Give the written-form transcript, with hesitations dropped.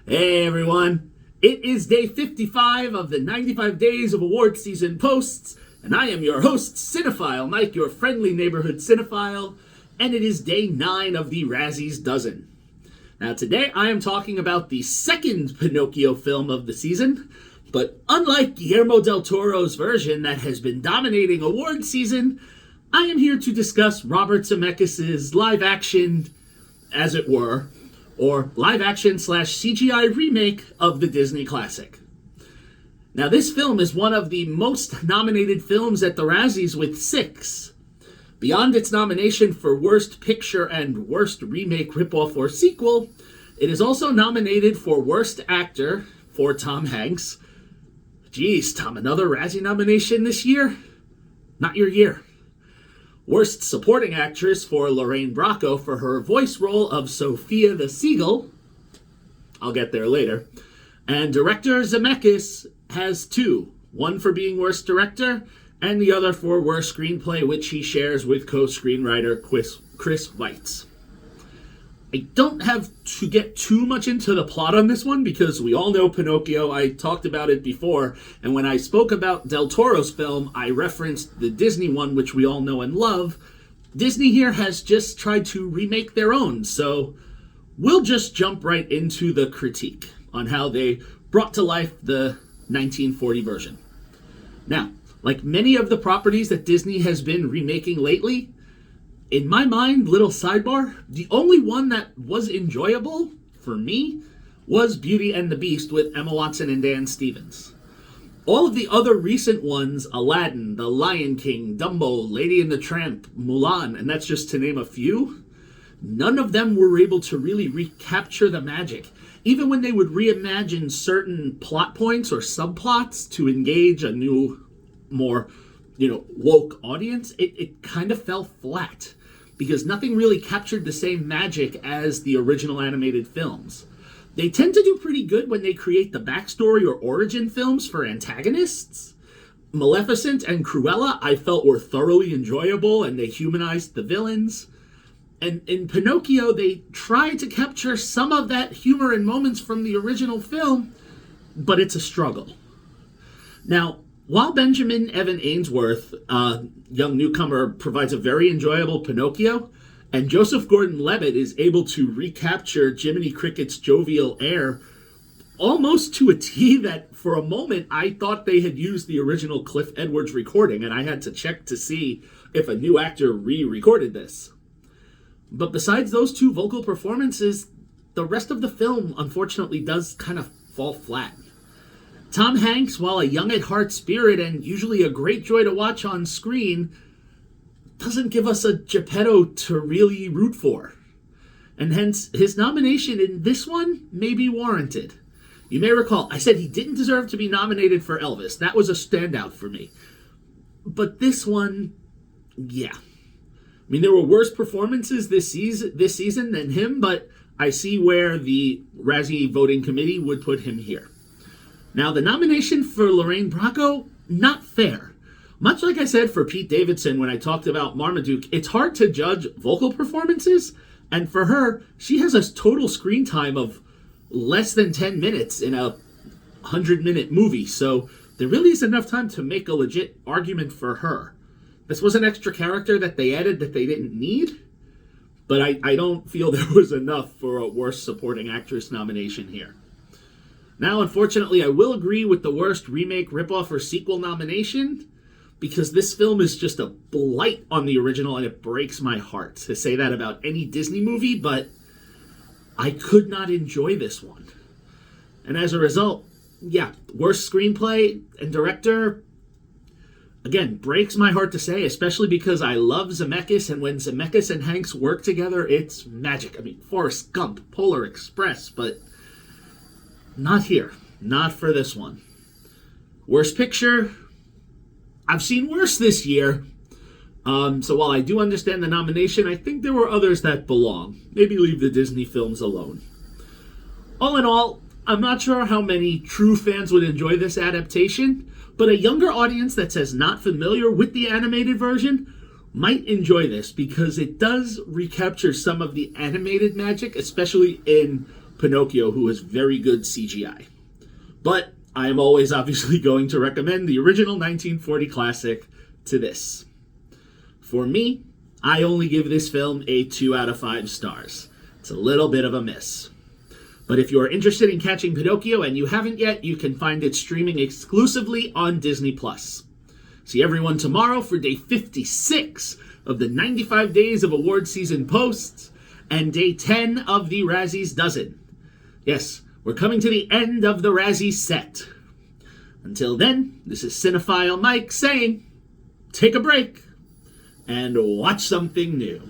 Hey everyone, it is day 55 of the 95 Days of Award Season posts, and I am your host, Cinephile Mike, your friendly neighborhood cinephile, and it is day 9 of the Razzies Dozen. Now today I am talking about the second Pinocchio film of the season, but unlike Guillermo del Toro's version that has been dominating award season, I am here to discuss Robert Zemeckis' live-action, as it were, or live-action/CGI remake of the Disney classic. Now, this film is one of the most nominated films at the Razzies with 6. Beyond its nomination for Worst Picture and Worst Remake, Ripoff, or Sequel, it is also nominated for Worst Actor for Tom Hanks. Geez, Tom, another Razzie nomination this year? Not your year. Worst Supporting Actress for Lorraine Bracco for her voice role of Sophia the Seagull. I'll get there later. And Director Zemeckis has 2. One for being Worst Director, and the other for Worst Screenplay, which he shares with co-screenwriter Chris Weitz. I don't have to get too much into the plot on this one because we all know Pinocchio. I talked about it before, and when I spoke about Del Toro's film, I referenced the Disney one, which we all know and love. Disney here has just tried to remake their own, so we'll just jump right into the critique on how they brought to life the 1940 version. Now, like many of the properties that Disney has been remaking lately, in my mind, little sidebar, the only one that was enjoyable for me was Beauty and the Beast with Emma Watson and Dan Stevens. All of the other recent ones, Aladdin, The Lion King, Dumbo, Lady and the Tramp, Mulan, and that's just to name a few, none of them were able to really recapture the magic. Even when they would reimagine certain plot points or subplots to engage a new, more, woke audience, it kind of fell flat, because nothing really captured the same magic as the original animated films. They tend to do pretty good when they create the backstory or origin films for antagonists. Maleficent and Cruella I felt were thoroughly enjoyable, and they humanized the villains. And in Pinocchio, they tried to capture some of that humor and moments from the original film, but it's a struggle. Now, while Benjamin Evan Ainsworth, young newcomer, provides a very enjoyable Pinocchio, and Joseph Gordon-Levitt is able to recapture Jiminy Cricket's jovial air almost to a T that for a moment I thought they had used the original Cliff Edwards recording, and I had to check to see if a new actor re-recorded this. But besides those 2 vocal performances, the rest of the film unfortunately does kind of fall flat. Tom Hanks, while a young-at-heart spirit and usually a great joy to watch on screen, doesn't give us a Geppetto to really root for. And hence, his nomination in this one may be warranted. You may recall, I said he didn't deserve to be nominated for Elvis. That was a standout for me. But this one, yeah. I mean, there were worse performances this season than him, but I see where the Razzie voting committee would put him here. Now, the nomination for Lorraine Bracco, not fair. Much like I said for Pete Davidson when I talked about Marmaduke, it's hard to judge vocal performances, and for her, she has a total screen time of less than 10 minutes in a 100-minute movie, so there really isn't enough time to make a legit argument for her. This was an extra character that they added that they didn't need, but I don't feel there was enough for a Worst Supporting Actress nomination here. Now, unfortunately, I will agree with the Worst Remake, Ripoff, or Sequel nomination, because this film is just a blight on the original, and it breaks my heart to say that about any Disney movie, but I could not enjoy this one. And as a result, yeah, Worst Screenplay and Director, again, breaks my heart to say, especially because I love Zemeckis, and when Zemeckis and Hanks work together, it's magic. I mean, Forrest Gump, Polar Express, but not here. Not for this one. Worst Picture, I've seen worse this year. So while I do understand the nomination, I think there were others that belong. Maybe leave the Disney films alone. All in all, I'm not sure how many true fans would enjoy this adaptation, but a younger audience that's as not familiar with the animated version might enjoy this because it does recapture some of the animated magic, especially in Pinocchio, who has very good CGI. But I am always obviously going to recommend the original 1940 classic to this. For me, I only give this film a 2 out of 5 stars. It's a little bit of a miss. But if you are interested in catching Pinocchio and you haven't yet, you can find it streaming exclusively on Disney+. See everyone tomorrow for day 56 of the 95 Days of Award Season Posts and day 10 of the Razzies Dozen. Yes, we're coming to the end of the Razzie set. Until then, this is Cinephile Mike saying, take a break and watch something new.